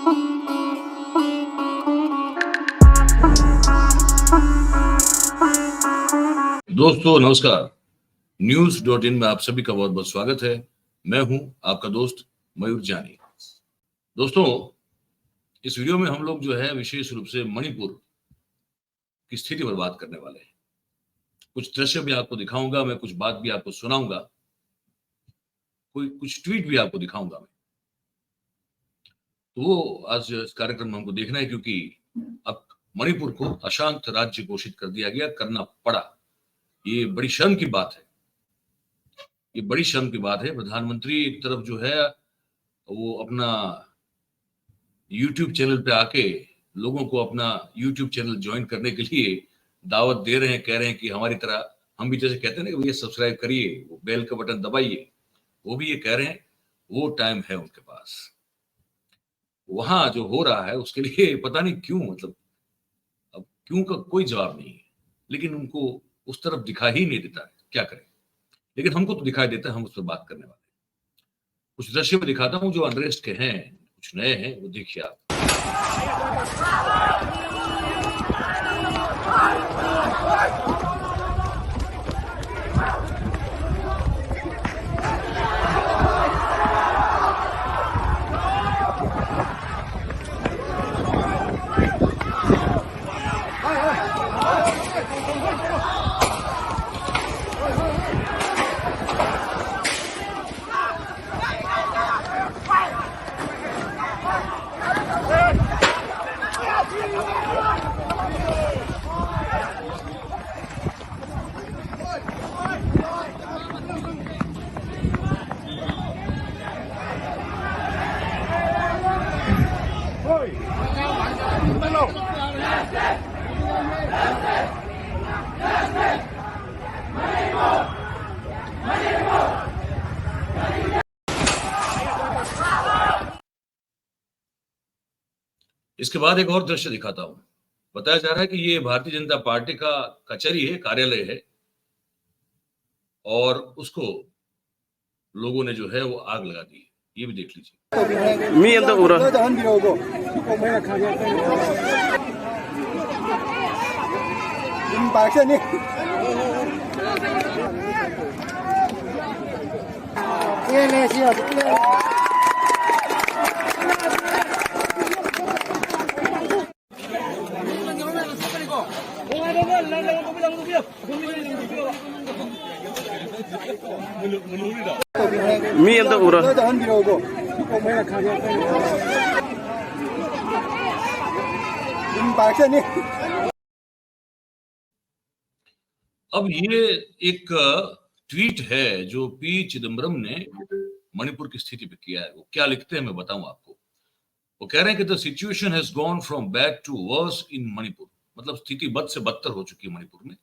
दोस्तों नमस्कार। न्यूज.in में आप सभी का बहुत बहुत स्वागत है। मैं हूं आपका दोस्त मयूर जानी। दोस्तों, इस वीडियो में हम लोग जो है विशेष रूप से मणिपुर की स्थिति पर बात करने वाले हैं। कुछ दृश्य भी आपको दिखाऊंगा मैं, कुछ बात भी आपको सुनाऊंगा, कुछ ट्वीट भी आपको दिखाऊंगा मैं। तो वो आज इस कार्यक्रम में हमको देखना है, क्योंकि अब मणिपुर को अशांत राज्य घोषित कर दिया गया, करना पड़ा। ये बड़ी शर्म की बात है, ये बड़ी शर्म की बात है। प्रधानमंत्री एक तरफ जो है वो अपना YouTube चैनल पे आके लोगों को अपना YouTube चैनल ज्वाइन करने के लिए दावत दे रहे हैं, कह रहे हैं कि हमारी तरह हम भी जैसे कहते हैं ना कि भैया सब्सक्राइब करिए, वो बेल का बटन दबाइए, वो भी ये कह रहे हैं। वो टाइम है उनके पास। वहां जो हो रहा है उसके लिए पता नहीं क्यों, मतलब अब क्यों का कोई जवाब नहीं है, लेकिन उनको उस तरफ दिखाई ही नहीं देता है। क्या करें, लेकिन हमको तो दिखाई देता है, हम उस पर बात करने वाले। कुछ दृश्य में दिखाता हूँ जो अनरेस्ट के हैं, कुछ नए हैं, वो देखिए आप। इसके बाद एक और दृश्य दिखाता हूं। बताया जा रहा है कि ये भारतीय जनता पार्टी का कचहरी है, कार्यालय है, और उसको लोगों ने जो है वो आग लगा दी। ये भी देख लीजिए। अब ये एक ट्वीट है जो पी चिदम्बरम ने मणिपुर की स्थिति पे किया है। वो क्या लिखते हैं मैं बताऊं आपको। वो कह रहे हैं कि the situation has gone from bad to worse in Manipur. मतलब स्थिति बद से बदतर हो चुकी है मणिपुर में।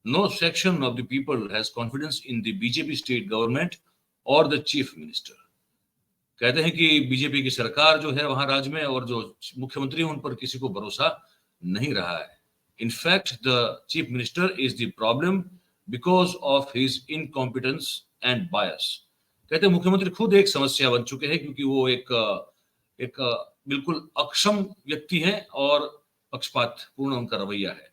No section of the people has confidence in the BJP state government और द चीफ मिनिस्टर। कहते हैं कि बीजेपी की सरकार जो है वहां राज्य में, और जो मुख्यमंत्री हैं उन पर किसी को भरोसा नहीं रहा है। In fact the chief minister is the problem because of his incompetence and बायस। कहते हैं मुख्यमंत्री खुद एक समस्या बन चुके हैं, क्योंकि वो एक बिल्कुल अक्षम व्यक्ति है और पक्षपात पूर्ण उनका रवैया है।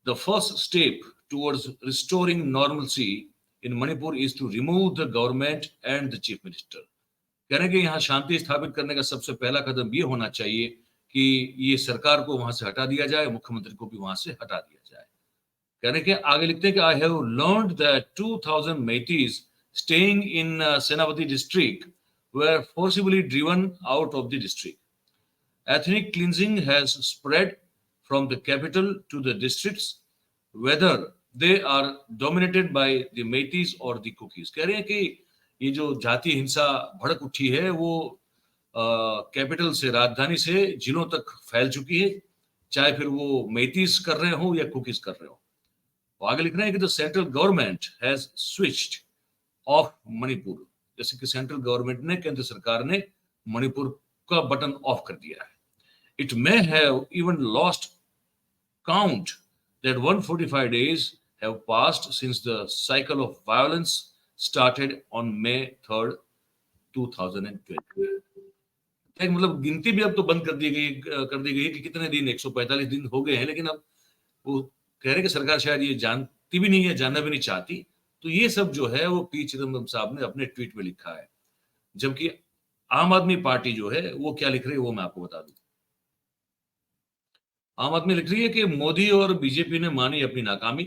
The first step towards restoring normalcy in Manipur is to remove the government and the chief minister. कह रहे हैं कि यहाँ शांति स्थापित करने का सबसे पहला कदम ये होना चाहिए कि ये सरकार को वहां से हटा दिया जाए, मुख्यमंत्री को भी वहां से हटा दिया जाए। कहने के आगे लिखते हैं कि I have learned that 2000 Meiteis staying in Senapati district were forcibly driven out of the district. Ethnic cleansing has spread from the capital to the districts, whether they are dominated by the Meiteis or the Kukis. कह रहे हैं कि ये जो जातीय हिंसा भड़क उठी है वो कैपिटल से, राजधानी से जिलों तक फैल चुकी है, चाहे फिर वो मेटीज कर रहे हो या कुकीज कर रहे हो। तो आगे लिख रहे हैं कि the central government has switched off Manipur. जैसे कि सेंट्रल गवर्नमेंट ने, केंद्र सरकार ने मणिपुर का बटन ऑफ कर दिया है। It may have even lost count that 145 days have passed since the cycle of violence started on May 3rd, 2020. मतलब गिनती भी अब तो बंद कर दी गई है कि कितने दिन, 145 दिन हो गए हैं, लेकिन अब वो कह रहे हैं कि सरकार शायद ये जानती भी नहीं है, जानना भी नहीं चाहती। तो ये सब जो है वो पी चिदम्बरम साहब ने अपने ट्वीट में लिखा है। जबकि आम आदमी पार्टी जो है वो क्या लिख रही है वो मैं आपको बता दूं। आम आदमी लिख रही है कि मोदी और बीजेपी ने मानी अपनी नाकामी,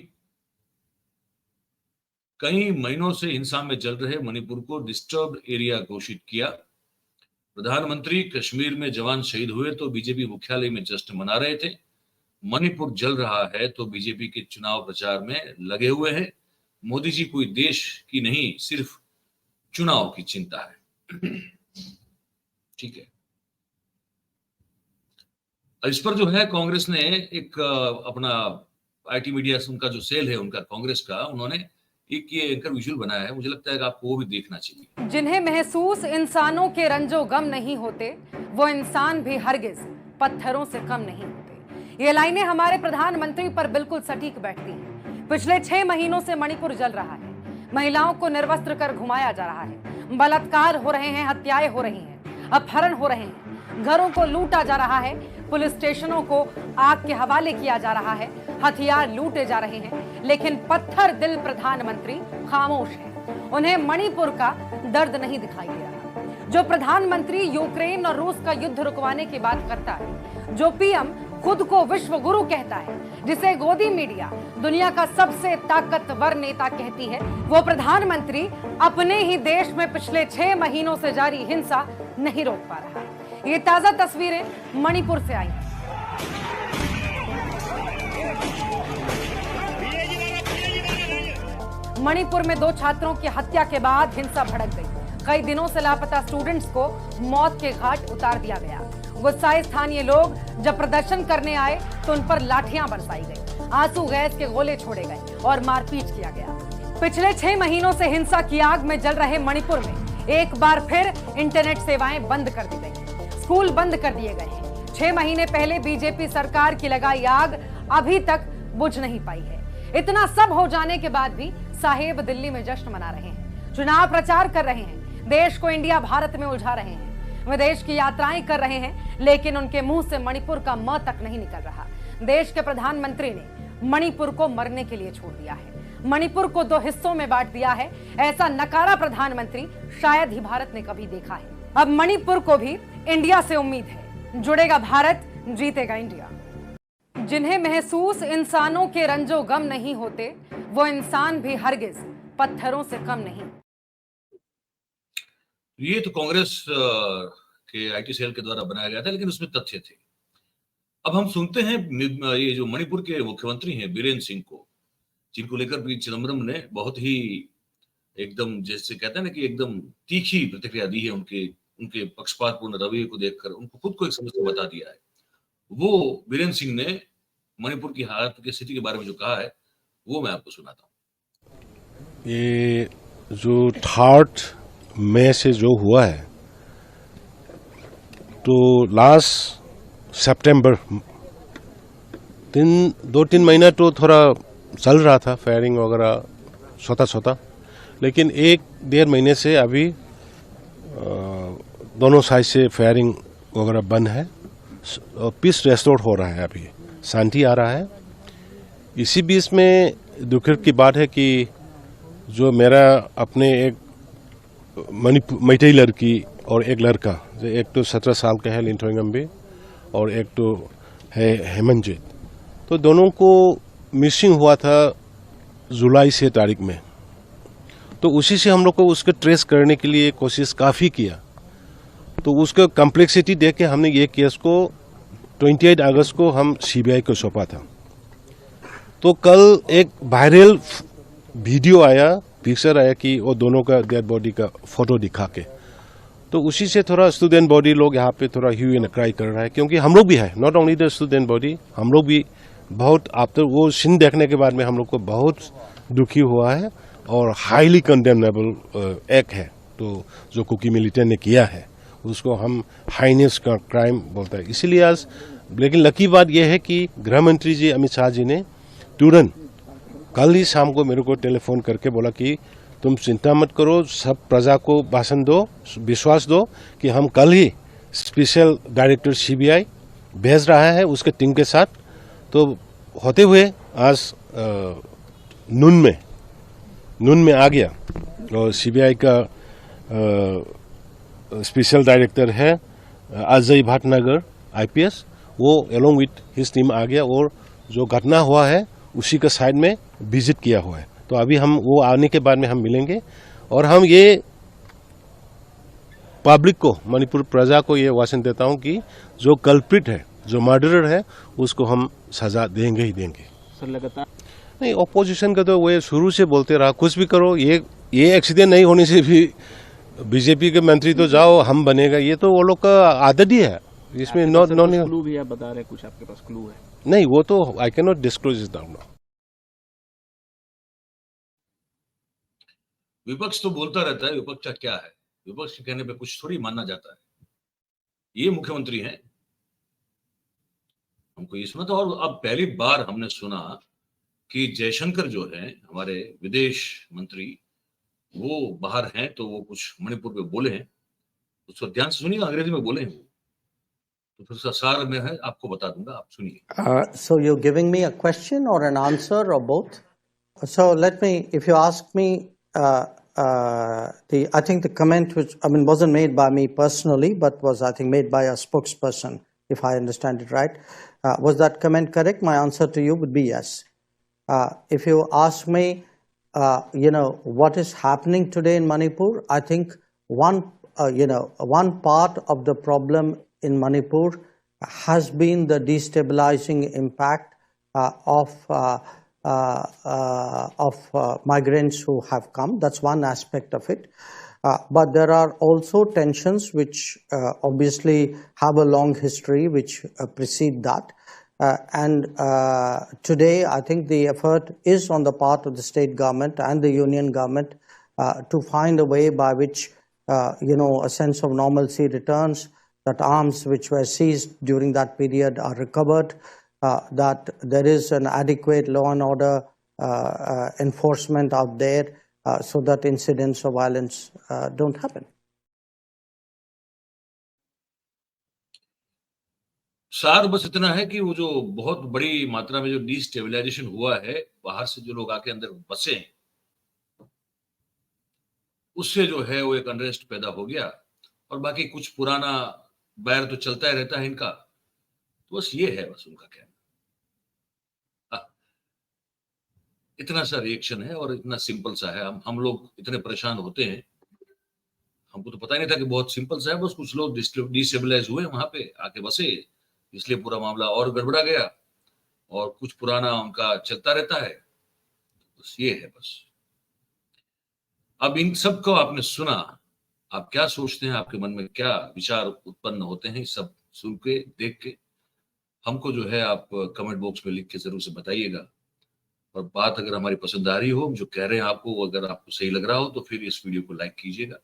कई महीनों से हिंसा में जल रहे मणिपुर को डिस्टर्ब्ड एरिया घोषित किया। प्रधानमंत्री कश्मीर में जवान शहीद हुए तो बीजेपी मुख्यालय में जश्न मना रहे थे। मणिपुर जल रहा है तो बीजेपी के चुनाव प्रचार में लगे हुए हैं। मोदी जी कोई देश की नहीं, सिर्फ चुनाव की चिंता है। ठीक है, इस पर जो है कांग्रेस ने एक अपना आईटी मीडिया उनका जो सेल है उनका कांग्रेस का, उन्होंने एक ये एंकर विजुअल बनाया है। मुझे लगता है कि आपको वो भी देखना चाहिए। जिन्हें महसूस इंसानों के रंजो गम नहीं होते, वो इंसान भी हरगिज पत्थरों से कम नहीं होते। ये लाइनें हमारे प्रधानमंत्री पर बिल्कुल सटीक बैठती हैं। पिछले 6 महीनों से मणिपुर जल रहा है। महिलाओं को निर्वस्त्र कर घुमाया जा रहा है, बलात्कार हो रहे हैं, हत्याएं हो रही हैं, अपहरण हो रहे हैं, घरों को लूटा जा रहा है, पुलिस स्टेशनों को आग के हवाले किया जा रहा है, हथियार लूटे जा रहे हैं। लेकिन पत्थर दिल प्रधानमंत्री खामोश है। उन्हें मणिपुर का दर्द नहीं दिखाई दे रहा। जो प्रधानमंत्री यूक्रेन और रूस का युद्ध रुकवाने की बात करता है, जो पीएम खुद को विश्व गुरु कहता है, जिसे गोदी मीडिया दुनिया का सबसे ताकतवर नेता कहती है, वो प्रधानमंत्री अपने ही देश में पिछले 6 महीनों से जारी हिंसा नहीं रोक पा रहा। ये ताजा तस्वीरें मणिपुर से आई हैं। मणिपुर में 2 छात्रों की हत्या के बाद हिंसा भड़क गई। कई दिनों से लापता स्टूडेंट्स को मौत के घाट उतार दिया गया। गुस्साए स्थानीय लोग जब प्रदर्शन करने आए तो उन पर लाठियां बरसाई गई, आंसू गैस के गोले छोड़े गए और मारपीट किया गया। पिछले 6 महीनों से हिंसा की आग में जल रहे मणिपुर में एक बार फिर इंटरनेट सेवाएं बंद कर दी गई, स्कूल बंद कर दिए गए हैं। 6 महीने पहले बीजेपी सरकार की लगाई आग अभी तक बुझ नहीं पाई है। इतना सब हो जाने के बाद भी साहेब दिल्ली में जश्न मना रहे हैं, चुनाव प्रचार कर रहे हैं, देश को इंडिया भारत में उलझा रहे हैं, विदेश की यात्राएं कर रहे हैं, लेकिन उनके मुंह से मणिपुर का म तक नहीं निकल रहा। देश के प्रधानमंत्री ने मणिपुर को मरने के लिए छोड़ दिया है, मणिपुर को 2 हिस्सों में बांट दिया है। ऐसा नकारा प्रधानमंत्री शायद ही भारत ने कभी देखा है। अब मणिपुर को भी इंडिया से उम्मीद है, जुड़ेगा भारत, जीतेगा इंडिया। जिन्हें महसूस इंसानों के रंजो गम नहीं होते, वो इंसान भी हरगिज पत्थरों से कम नहीं। ये तो कांग्रेस के आईटी सेल के द्वारा बनाया गया था, लेकिन उसमें तथ्य थे। अब हम सुनते हैं ये जो मणिपुर के मुख्यमंत्री हैं बीरेन सिंह को, जिनको लेकर पी चिदम्बरम ने बहुत ही एकदम जैसे कहते हैं ना कि एकदम तीखी प्रतिक्रिया दी है। उनके पक्षपातपूर्ण रवैये को देखकर उनको खुद को एक समस्या बता दिया है। वो बीरेन सिंह ने मणिपुर की हालत की स्थिति के बारे में जो कहा है वो मैं आपको सुनाता हूँ। ये जो 3 मई से जो हुआ है, तो लास्ट सितंबर 2-3 महीना तो थोड़ा चल रहा था फायरिंग वगैरह छोटा, लेकिन 1-1.5 महीने से अभी दोनों साइड से फायरिंग वगैरह बंद है, पीस रेस्टोर हो रहा है, अभी शांति आ रहा है। इसी बीच में दुख की बात है कि जो मेरा अपने एक मैथई लड़की और एक लड़का, एक तो 17 साल का है लिंथोइंगम्बे और एक तो है हेमंतजीत, तो दोनों को मिसिंग हुआ था जुलाई से तारीख में। तो उसी से हम लोग को उसको ट्रेस करने के लिए कोशिश काफ़ी किया। तो उसका कम्प्लेक्सिटी देख के हमने ये केस को 28 अगस्त को हम सीबीआई को सौंपा था। तो कल एक वायरल वीडियो आया, पिक्चर आया कि वो दोनों का डेड बॉडी का फोटो दिखा के, तो उसी से थोड़ा स्टूडेंट बॉडी लोग यहाँ पे थोड़ा ह्यू एंड क्राई कर रहा है, क्योंकि हम लोग भी है, not only the student body, हम लोग भी बहुत आफ्टर वो सीन देखने के बाद में हम लोग को बहुत दुखी हुआ है और हाईली कंडेमनेबल एक्ट है। तो जो कुकी मिलिटेंट ने किया है उसको हम हाइनेस का क्राइम बोलता है। इसीलिए आज, लेकिन लकी बात यह है कि गृह मंत्री जी अमित शाह जी ने तुरंत कल ही शाम को मेरे को टेलीफोन करके बोला कि तुम चिंता मत करो, सब प्रजा को भाषण दो, विश्वास दो कि हम कल ही स्पेशल डायरेक्टर सीबीआई भेज रहा है उसके टीम के साथ। तो होते हुए आज नून में आ गया और सीबीआई का स्पेशल डायरेक्टर है अजय भटनागर आईपीएस, वो एलोंग विथ हिज टीम आ गया और जो घटना हुआ है उसी का साइड में विजिट किया हुआ है। तो अभी हम वो आने के बाद में हम मिलेंगे और हम ये पब्लिक को, मणिपुर प्रजा को ये वाचन देता हूं कि जो कल्प्रिट है, जो मर्डरर है, उसको हम सजा देंगे ही देंगे। सर लगातार नहीं, ऑपोजिशन का तो वो शुरू से बोलते रहा कुछ भी करो, ये एक्सीडेंट नहीं होने से भी बीजेपी के मंत्री तो जाओ हम बनेगा, ये तो वो लोग का आदत ही है। इसमें क्लू भी आप बता रहे हैं, कुछ आपके पास क्लू है? नहीं, वो तो I can not disclose it now. विपक्ष तो बोलता रहता है, विपक्ष का क्या है, विपक्ष के कहने पे कुछ थोड़ी मानना जाता है। ये मुख्यमंत्री हैं, हमको ये सुना था। और अब पहली बार हमने सुना कि जयशंकर जो है हमारे विदेश मंत्री, वो बाहर हैं तो वो कुछ मणिपुर पे बोले हैं, उसको ध्यान से सुनिए, अंग्रेजी में बोले हैं वो, तो फिर उसका सार में है, आपको बता दूंगा, आप सुनिए। So you're giving me a question or an answer or both? So let me, if you ask me, I think the comment which, wasn't made by me personally, but was, I think, made by a spokesperson, if I understand it right. Was that comment correct? My answer to you would be yes. If you ask me, what is happening today in Manipur, I think one part of the problem in Manipur has been the destabilizing impact of migrants who have come. That's one aspect of it. But there are also tensions which obviously have a long history which precede that. And today, I think the effort is on the part of the state government and the union government to find a way by which, a sense of normalcy returns, that arms which were seized during that period are recovered, that there is an adequate law and order enforcement out there so that incidents of violence don't happen. सार बस इतना है कि वो जो बहुत बड़ी मात्रा में जो डिस्टेबलाइजेशन हुआ है, बाहर से जो लोग आके अंदर बसे हैं, उससे जो है वो एक अनरेस्ट पैदा हो गया। और बाकी कुछ पुराना बैर तो चलता ही रहता है इनका, तो बस ये है बस उनका कहना। इतना सा रिएक्शन है और इतना सिंपल सा है। हम लोग इतने परेशान होते हैं, हमको तो पता ही नहीं था कि बहुत सिंपल सा है। बस कुछ लोग डिस्टेबलाइज हुए, वहां पे आके बसे, इसलिए पूरा मामला और गड़बड़ा गया और कुछ पुराना उनका चलता रहता है। बस ये है बस। अब इन सब को आपने सुना, आप क्या सोचते हैं, आपके मन में क्या विचार उत्पन्न होते हैं, सब सुन के देख के हमको जो है आप कमेंट बॉक्स में लिख के जरूर से बताइएगा। और बात अगर हमारी पसंद आ रही हो, जो कह रहे हैं आपको, अगर आपको सही लग रहा हो, तो फिर इस वीडियो को लाइक कीजिएगा,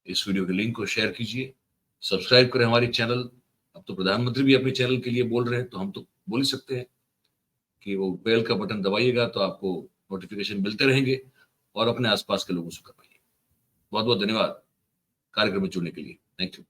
इस वीडियो के लिंक को शेयर कीजिए, सब्सक्राइब करें हमारी चैनल। अब तो प्रधानमंत्री भी अपने चैनल के लिए बोल रहे हैं, तो हम तो बोल ही सकते हैं कि वो बेल का बटन दबाइएगा तो आपको नोटिफिकेशन मिलते रहेंगे और अपने आसपास के लोगों से करवाइए। बहुत बहुत धन्यवाद कार्यक्रम में जुड़ने के लिए। Thank you.